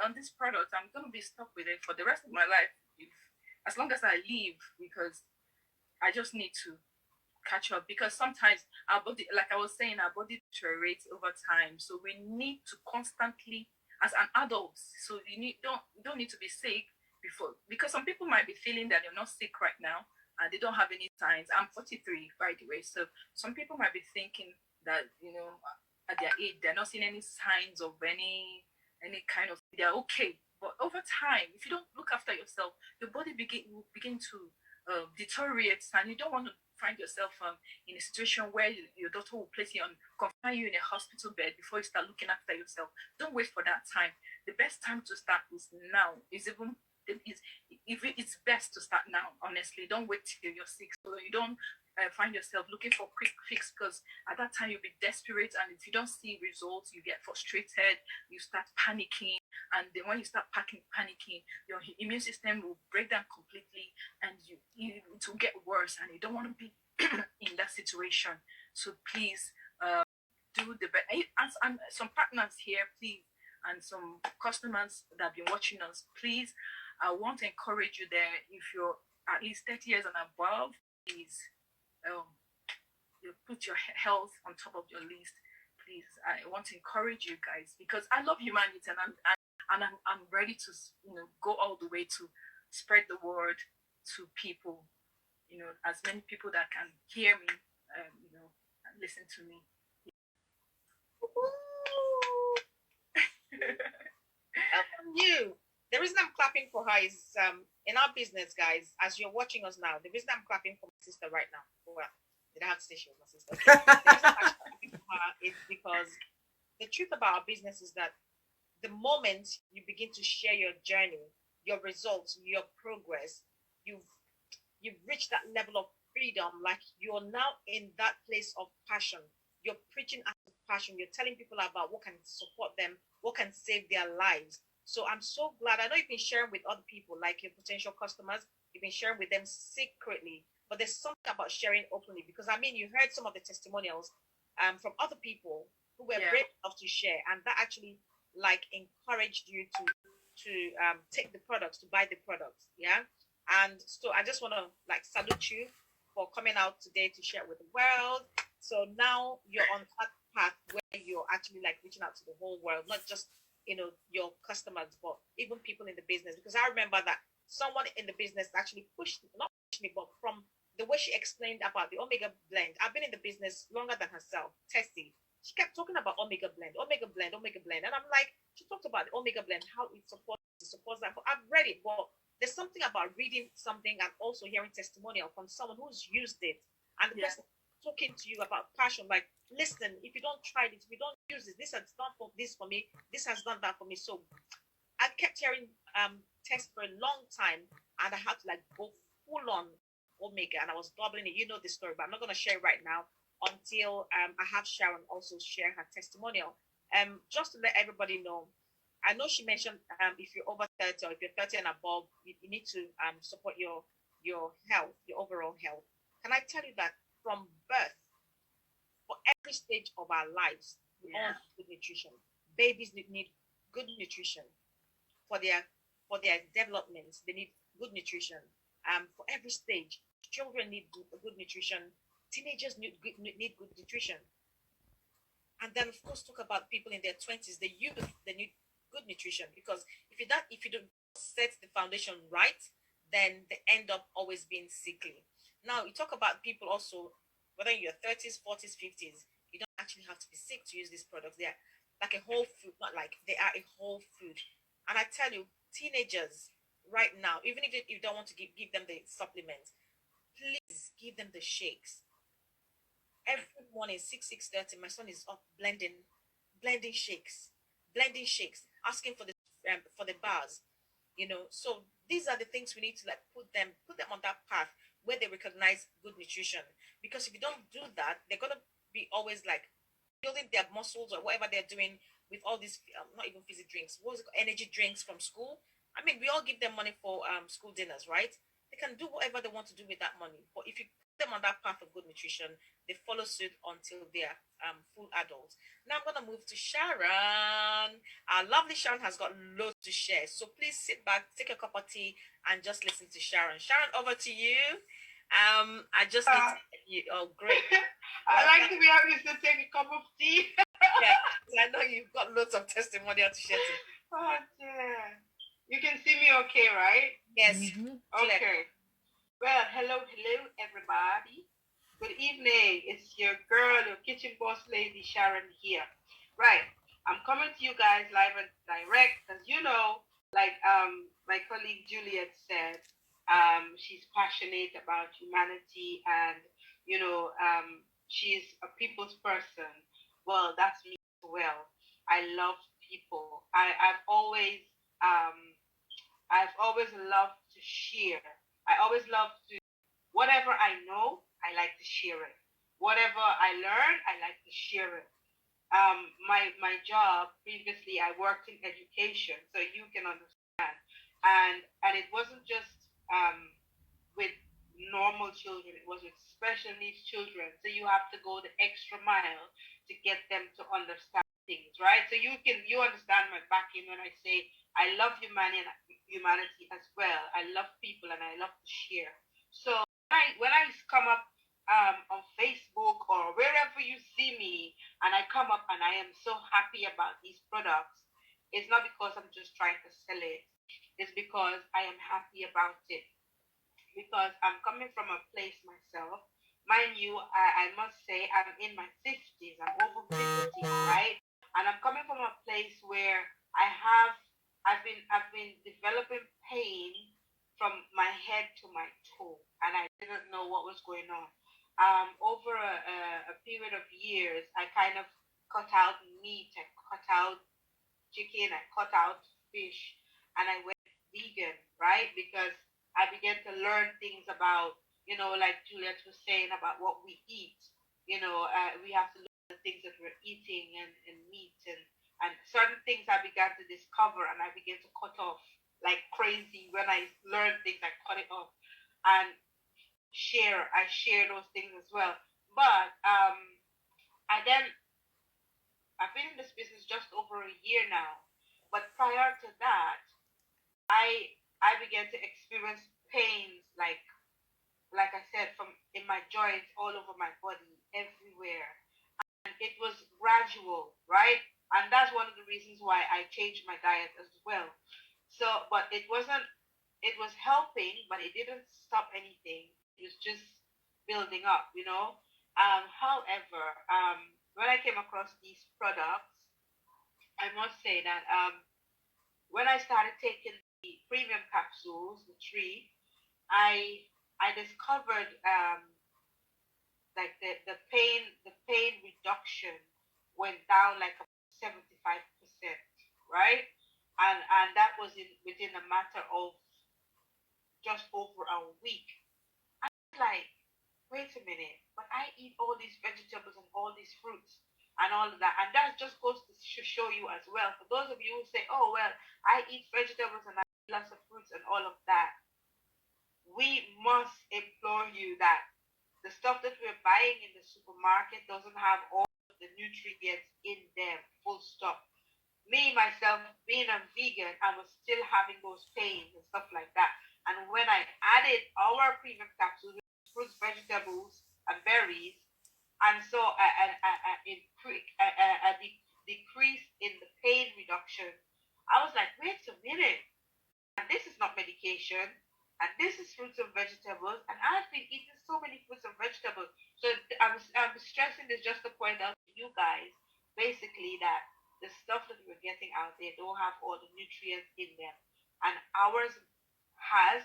on this product, I'm gonna be stuck with it for the rest of my life, if as long as I live, because I just need to catch up. Because sometimes our body, like I was saying, our body deteriorates over time. So we need to constantly, as an adult, so you don't need to be sick before, because some people might be feeling that they're not sick right now and they don't have any signs. I'm 43, by the way, so some people might be thinking that, at their age they're not seeing any signs of any kind of, they're okay. But over time, if you don't look after yourself, your body will begin to deteriorate, and you don't want to find yourself in a situation where your doctor will place you on, confine you in a hospital bed before you start looking after yourself. Don't wait for that time. The best time to start is now. Is even is if it's best to start now. Honestly, don't wait till you're sick, so you don't find yourself looking for quick fix, because at that time you'll be desperate, and if you don't see results, you get frustrated, you start panicking, and then when you start panicking, your immune system will break down completely, and it will get worse, and you don't want to be in that situation. So please, do the best. And some partners here, please, and some customers that have been watching us, please, I want to encourage you there. If you're at least 30 years and above, please, you put your health on top of your list. Please, I want to encourage you guys, because I love humanity, and I'm ready to go all the way to spread the word to people. As many people that can hear me, and listen to me. You. The reason I'm clapping for her is in our business, guys, as you're watching us now, the reason I'm clapping for my sister right now, well, did I have to say she was my sister? Okay. The reason I'm clapping for her is because the truth about our business is that the moment you begin to share your journey, your results, your progress, you've reached that level of freedom. Like, you're now in that place of passion. You're preaching out of passion. You're telling people about what can support them, what can save their lives. So I'm so glad. I know you've been sharing with other people, like your potential customers. You've been sharing with them secretly, but there's something about sharing openly, because I mean, you heard some of the testimonials from other people who were brave enough to share, and that actually like encouraged you to take the products, to buy the products. Yeah. And so I just want to like salute you for coming out today to share with the world. So now you're on that path where you're actually like reaching out to the whole world, not just your customers, but even people in the business. Because I remember that someone in the business actually not pushed me, but from the way she explained about the Omega blend. I've been in the business longer than herself, Tessie. She kept talking about Omega blend, Omega blend, Omega blend. And I'm like, she talked about the Omega blend, how it supports that. But I've read it, but there's something about reading something and also hearing testimonial from someone who's used it, and the person talking to you about passion, like, listen, if you don't try this, if you don't use this has done this for me, this has done that for me. So I kept hearing text for a long time, and I had to like go full on Omega, and I was doubling it. You know the story, but I'm not going to share it right now until I have Sharon also share her testimonial. Just to let everybody know, I know she mentioned if you're over 30 or if you're 30 and above, you need to support your health, your overall health. Can I tell you that from birth, for every stage of our lives, we all need good nutrition. Babies need good nutrition for their development. They need good nutrition. For every stage, children need good nutrition. Teenagers need good nutrition. And then of course talk about people in their 20s, the youth, they need good nutrition, because if you don't set the foundation right, then they end up always being sickly. Now you talk about people also, whether in your 30s, 40s, 50s, you don't actually have to be sick to use these products. They are like a whole food, not like they are a whole food. And I tell you, teenagers right now, even if you don't want to give them the supplements, please give them the shakes. Every morning, 6:30, my son is up blending shakes, asking for the bars. So these are the things we need to like put them on that path where they recognize good nutrition. Because if you don't do that, they're gonna be always like building their muscles or whatever they're doing with all these not even fizzy drinks, what's it called, energy drinks from school. I mean, we all give them money for school dinners, right? they can do whatever they want to do with that money. But if you put them on that path of good nutrition, they follow suit until they are full adults. Now I'm going to move to Sharon. Our lovely Sharon has got loads to share. So please sit back, take a cup of tea, and just listen to Sharon. Sharon, over to you. I just need to you. Oh, great. I like to be able to take a cup of tea. Yeah, I know you've got loads of testimonial to share. Oh, dear. You can see me okay, right? Yes. Okay. Well, hello, everybody. Good evening. It's your girl, your kitchen boss lady, Sharon here. Right. I'm coming to you guys live and direct because like my colleague Juliet said, she's passionate about humanity and she's a people's person. Well, that's me as well. I love people. I've always loved to share. I always love to whatever I know, I like to share it. Whatever I learn, I like to share it. My job previously, I worked in education, so you can understand. And it wasn't just with normal children; it was with special needs children. So you have to go the extra mile to get them to understand things, right? So you understand my backing when I say I love humanity as well. I love people and I love to share. So when I come up on Facebook or wherever you see me, and I come up and I am so happy about these products, it's not because I'm just trying to sell it. It's because I am happy about it. Because I'm coming from a place myself. Mind you, I must say I'm in my 50s. I'm over 50, right? And I'm coming from a place where I've been developing pain from my head to my toe, and I didn't know what was going on. Over a period of years, I kind of cut out meat, I cut out chicken, I cut out fish, and I went vegan, right? Because I began to learn things about, like Juliet was saying about what we eat. We have to look at the things that we're eating and meat and certain things I began to discover and I began to cut off like crazy. When I learned things, I cut it off and I share those things as well. But I then I've been in this business just over a year now. But prior to that, I began to experience pains like I said, from in my joints, all over my body, everywhere. And it was gradual, right? And that's one of the reasons why I changed my diet as well. So, but it was helping, but it didn't stop anything. It was just building up. However, when I came across these products, I must say that when I started taking the premium capsules, the three, I discovered like the pain reduction went down like 75%, right? And that was within a matter of just over a week. I was like, wait a minute, but I eat all these vegetables and all these fruits and all of that. And that just goes to show you as well. For those of you who say, oh, well, I eat vegetables and I eat lots of fruits and all of that, we must implore you that the stuff that we're buying in the supermarket doesn't have all of the nutrients in them, full stop. Me, myself, being a vegan, I was still having those pains and stuff like that. And when I added our premium capsules, fruits, vegetables, and berries, and so a decrease in the pain reduction, I was like, wait a minute, and this is not medication, and this is fruits and vegetables, and I've been eating so many fruits and vegetables. So I'm stressing this just to point out to you guys, basically, that the stuff that we're getting out there don't have all the nutrients in them, and ours has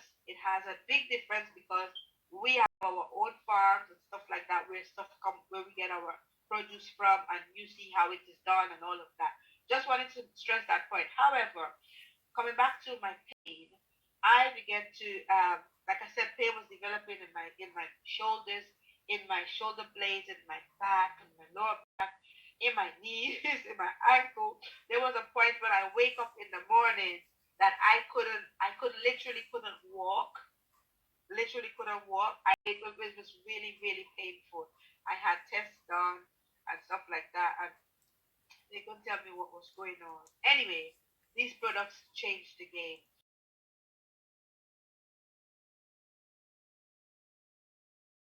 a big difference because we have our own farms and stuff like that, where we get our produce from, and you see how it is done and all of that. Just wanted to stress that point. However, coming back to my pain, I began to, like I said, pain was developing in my shoulders, in my shoulder blades, in my back, in my lower back, in my knees, in my ankle. There was a point when I wake up in the morning that I literally couldn't walk. literally couldn't walk. It was really, really painful. I had tests done and stuff like that, and they couldn't tell me what was going on. Anyway, these products changed the game.